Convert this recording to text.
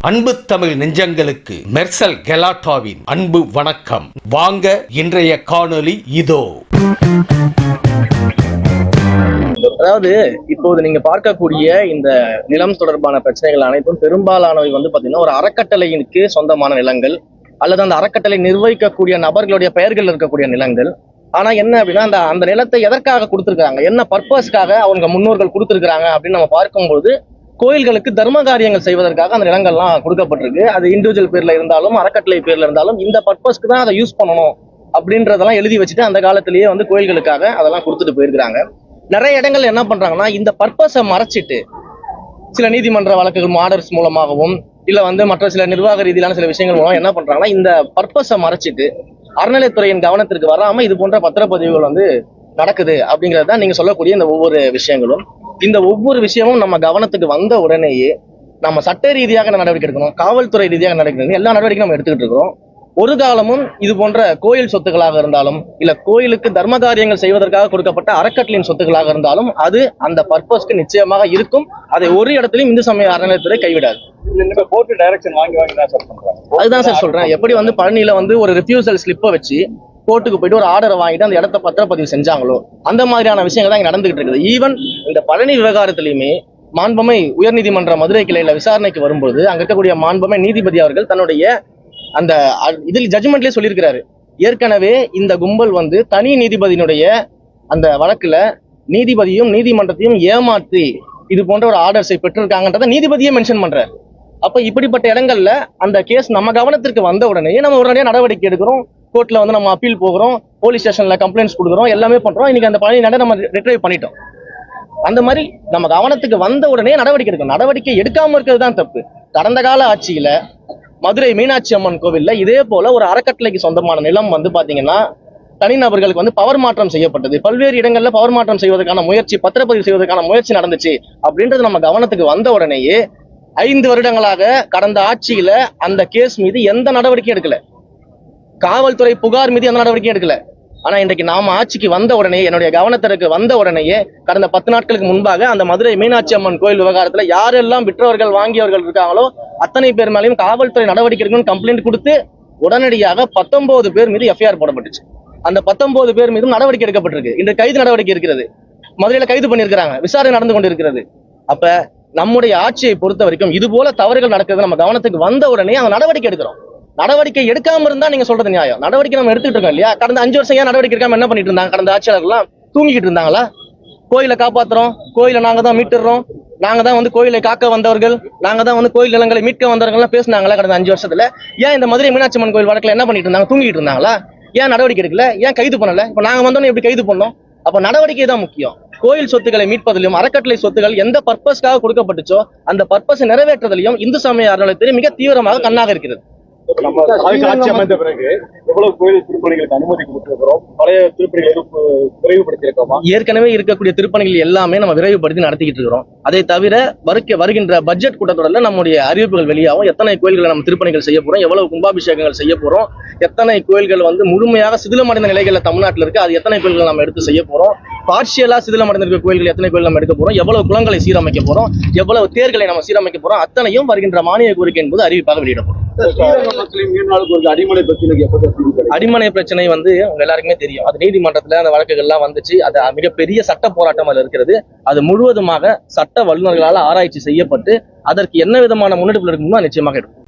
அன்பு தமிழ் நெஞ்சங்களுக்கு மெர்சல் கெலாட்டாவின் அன்பு வணக்கம். வாங்க இன்றைய காணொளி இதோ. அதாவது இப்போது நீங்க பார்க்கக்கூடிய இந்த நிலம் தொடர்பான பிரச்சனைகள் அனைத்தும் பெரும்பாலானவை பாத்தீங்கன்னா ஒரு அறக்கட்டளைக்கு சொந்தமான நிலங்கள் அல்லது அந்த அறக்கட்டளை நிர்வகிக்கக்கூடிய நபர்களுடைய பெயர்கள் இருக்கக்கூடிய நிலங்கள். ஆனா என்ன அப்படின்னா அந்த நிலத்தை எதற்காக கொடுத்திருக்காங்க, என்ன பர்பஸ்க்காக அவங்க முன்னோர்கள் கொடுத்திருக்காங்க அப்படின்னு நம்ம பார்க்கும்போது கோயில்களுக்கு தர்ம காரியங்கள் செய்வதற்காக அந்த நிலங்கள்லாம் கொடுக்கப்பட்டிருக்கு. அது இண்டிவிஜுவல் பேர்ல இருந்தாலும் அறக்கட்டளை பேர்ல இருந்தாலும் இந்த பர்பஸ்க்கு தான் அதை யூஸ் பண்ணணும் அப்படின்றதெல்லாம் எழுதி வச்சுட்டு அந்த காலத்திலேயே கோயில்களுக்காக அதெல்லாம் கொடுத்துட்டு போயிருக்கிறாங்க. நிறைய இடங்கள் என்ன பண்றாங்கன்னா இந்த பர்பஸை மறைச்சிட்டு சில நீதிமன்ற வழக்குகள் ஆர்டர்ஸ் மூலமாகவும் இல்ல மற்ற சில நிர்வாக ரீதியிலான சில விஷயங்கள் மூலம் என்ன பண்றாங்கன்னா இந்த பர்பஸை மறைச்சிட்டு அறநிலைத்துறையின் கவனத்திற்கு வராம இது போன்ற பத்திரப்பதிவுகள் நடக்குது அப்படிங்கிறது தான் நீங்க சொல்லக்கூடிய இந்த ஒவ்வொரு விஷயங்களும். இந்த ஒவ்வொரு விஷயமும் நம்ம கவனத்துக்கு வந்த உடனேயே நம்ம சட்ட ரீதியாக நடவடிக்கை எடுக்கணும், காவல்துறை ரீதியாக நடவடிக்கை, எல்லா நடவடிக்கையும் நம்ம எடுத்துக்கிட்டு இருக்கிறோம். ஒரு காலமும் இது போன்ற கோயில் சொத்துக்களாக இருந்தாலும் இல்ல கோயிலுக்கு தர்ம காரியங்கள் செய்வதற்காக கொடுக்கப்பட்ட அறக்கட்டளையின் சொத்துக்களாக இருந்தாலும் அது அந்த பர்பஸ்க்கு நிச்சயமாக இருக்கும். அதை ஒரு இடத்துலயும் இந்து சமய அறநிலையத்துறை கைவிடாது. அதுதான் சார் சொல்றேன். எப்படி பழனியில ஒரு ரிஃப்யூசல் ஸ்லிப்பை வச்சு கோர்ட்டுக்கு போயிட்டு ஒரு ஆர்டரை வாங்கிட்டு அந்த இடத்த பத்திரப்பதிவு செஞ்சாங்களோ அந்த மாதிரியான விஷயங்கள் தான் இங்க நடந்துகிட்டு இருக்குது. ஈவன் இந்த பழனி விவகாரத்திலையுமே மாண்புமை உயர்நீதிமன்ற மதுரை கிளையில விசாரணைக்கு வரும்போது அங்க இருக்கக்கூடிய மாண்புமை நீதிபதி அவர்கள் தன்னுடைய அந்த இதில் ஜட்ஜ்மெண்ட்லயே சொல்லியிருக்கிறாரு, ஏற்கனவே இந்த கும்பல் தனி நீதிபதியினுடைய அந்த வழக்குல நீதிபதியும் நீதிமன்றத்தையும் ஏமாற்றி இது போன்ற ஒரு ஆர்டர்ஸை பெற்றிருக்காங்கன்றத நீதிபதியே மென்ஷன் பண்றாரு. அப்ப இப்படிப்பட்ட இடங்கள்ல அந்த கேஸ் நம்ம கவனத்திற்கு வந்த உடனே நம்ம உடனடியாக நடவடிக்கை எடுக்கிறோம். கோர்ட்ல நம்ம அப்பீல் போகிறோம், போலீஸ் ஸ்டேஷன்ல கம்ப்ளைண்ட்ஸ் கொடுக்குறோம், எல்லாமே பண்றோம். இன்னைக்கு அந்த பழனி நம்ம ரிட்ரைவ் பண்ணிட்டோம். அந்த மாதிரி நம்ம கவனத்துக்கு வந்த உடனே நடவடிக்கை எடுக்கணும். நடவடிக்கை எடுக்காம இருக்கிறது தான் தப்பு. கடந்த கால ஆட்சியில மதுரை மீனாட்சி அம்மன் கோவில்ல இதே போல ஒரு அறக்கட்டளைக்கு சொந்தமான நிலம் பாத்தீங்கன்னா தனிநபர்களுக்கு பவர் மாற்றம் செய்யப்பட்டது. பல்வேறு இடங்கள்ல பவர் மாற்றம் செய்வதற்கான முயற்சி, பத்திரப்பதிவு செய்வதற்கான முயற்சி நடந்துச்சு. அப்படின்றது நம்ம கவனத்துக்கு வந்த உடனேயே 5 வருடங்களாக கடந்த ஆட்சியில அந்த கேஸ் மீது எந்த நடவடிக்கையும் எடுக்கல. காவல்துறை புகார் மீது எந்த நடவடிக்கையும் எடுக்கல. ஆனா இன்றைக்கு நாம ஆட்சிக்கு வந்த உடனே, என்னுடைய கவனத்திற்கு வந்த உடனேயே கடந்த 10 நாட்களுக்கு முன்பாக அந்த மதுரை மீனாட்சி அம்மன் கோயில் விவகாரத்துல யாரெல்லாம் விற்றவர்கள் வாங்கியவர்கள் இருக்காங்களோ அத்தனை பேர் மேலையும் காவல்துறை நடவடிக்கை எடுக்கணும்னு கம்ப்ளைண்ட் கொடுத்து உடனடியாக 19 பேர் மீது எஃப்ஐஆர் போடப்பட்டுச்சு. அந்த 19 பேர் மீதும் நடவடிக்கை எடுக்கப்பட்டிருக்கு. இன்று கைது நடவடிக்கை இருக்கிறது. மதுரையில கைது பண்ணியிருக்கிறாங்க, விசாரணை நடந்து கொண்டிருக்கிறது. அப்ப நம்முடைய ஆட்சியை பொறுத்த வரைக்கும் இது போல தவறுகள் நடக்கிறது நம்ம கவனத்துக்கு வந்த உடனே அந்த நடவடிக்கை எடுக்கிறோம். நடவடிக்கை எடுக்காம இருந்தா நீங்க சொல்றது நியாயம். நடவடிக்கை நம்ம எடுத்துட்டு இருக்கோம் இல்லையா? கடந்த 5 வருஷம் ஏன் நடவடிக்கை எடுக்காம என்ன பண்ணிட்டு இருந்தாங்க? கடந்த ஆட்சியாளர்கள்லாம் தூங்கிக்கிட்டு இருந்தாங்களா? கோயிலை காப்பாத்துறோம், கோயிலை நாங்க தான் மீட்டுறோம், நாங்க தான் கோயிலை காக்க வந்தவர்கள், நாங்க தான் கோயில் நிலங்களை மீட்க வந்தவர்கள் பேசினாங்களா கடந்த 5 வருஷத்துல? ஏன் இந்த மதுரை மீனாட்சி அம்மன் கோயில் வழக்குல என்ன பண்ணிட்டு இருந்தாங்க? தூங்கிட்டு இருந்தாங்களா? ஏன் நடவடிக்கை எடுக்கல? ஏன் கைது பண்ணல? இப்ப நாங்க வந்தோம்னு எப்படி கைது பண்ணோம்? அப்ப நடவடிக்கை தான் முக்கியம். கோயில் சொத்துக்களை மீட்பதிலும் அறக்கட்டளை சொத்துக்கள் எந்த பர்பஸ்க்காக கொடுக்கப்பட்டுச்சோ அந்த பர்பஸை நிறைவேற்றுவதிலும் இந்து சமய அறநிலையத்துறை மிக தீவிரமாக கண்ணாக இருக்கிறது. ஆட்சி அமைந்த பிறகு எவ்வளவு கோயில் திருப்பணிகளுக்கு அனுமதி கொடுத்திருக்கிறோம், பழைய திருப்பணிகள் விரைவுபடுத்தியிருக்கோமா? ஏற்கனவே இருக்கக்கூடிய திருப்பணிகள் எல்லாமே நம்ம விரைவுபடுத்தி நடத்திக்கிட்டு இருக்கிறோம். அதை தவிர வருகின்ற பட்ஜெட் கூட்டத்தொடரில் நம்முடைய அறிவிப்புகள் வெளியாகும். எத்தனை கோயில்களை நம்ம திருப்பணிகள் செய்ய போறோம், எவ்வளவு கும்பாபிஷேகங்கள் செய்ய போறோம், எத்தனை கோயில்கள் முழுமையாக சிதிலமடைந்த நிலைகளில் தமிழ்நாட்டில் இருக்கு, அது எத்தனை கோயில்கள் நம்ம எடுத்து செய்ய போறோம், பார்ஷியலா சிதிலமடைந்திருக்க கோயில்கள் எத்தனை கோயில் நம்ம எடுக்க போறோம், எவ்வளவு குளங்களை சீரமைக்க போறோம், எவ்வளவு தேர்களை நம்ம சீரமைக்க போறோம், அத்தனையும் வருகின்ற மானிய கோரிக்கை என்பது அறிவிப்பாக வெளியிடப்படும். அடிமனை பிரச்சனை உங்க எல்லாருக்குமே தெரியும். அது நீதிமன்றத்துல அந்த வழக்குகள்லாம் வந்துச்சு. அது மிகப்பெரிய சட்ட போராட்டம் அதுல இருக்கிறது. அது முழுவதுமாக சட்ட வல்லுநர்களால் ஆராய்ச்சி செய்யப்பட்டு அதற்கு என்ன விதமான முன்னெடுப்பு இருக்குமோ நிச்சயமாக எடுக்கும்.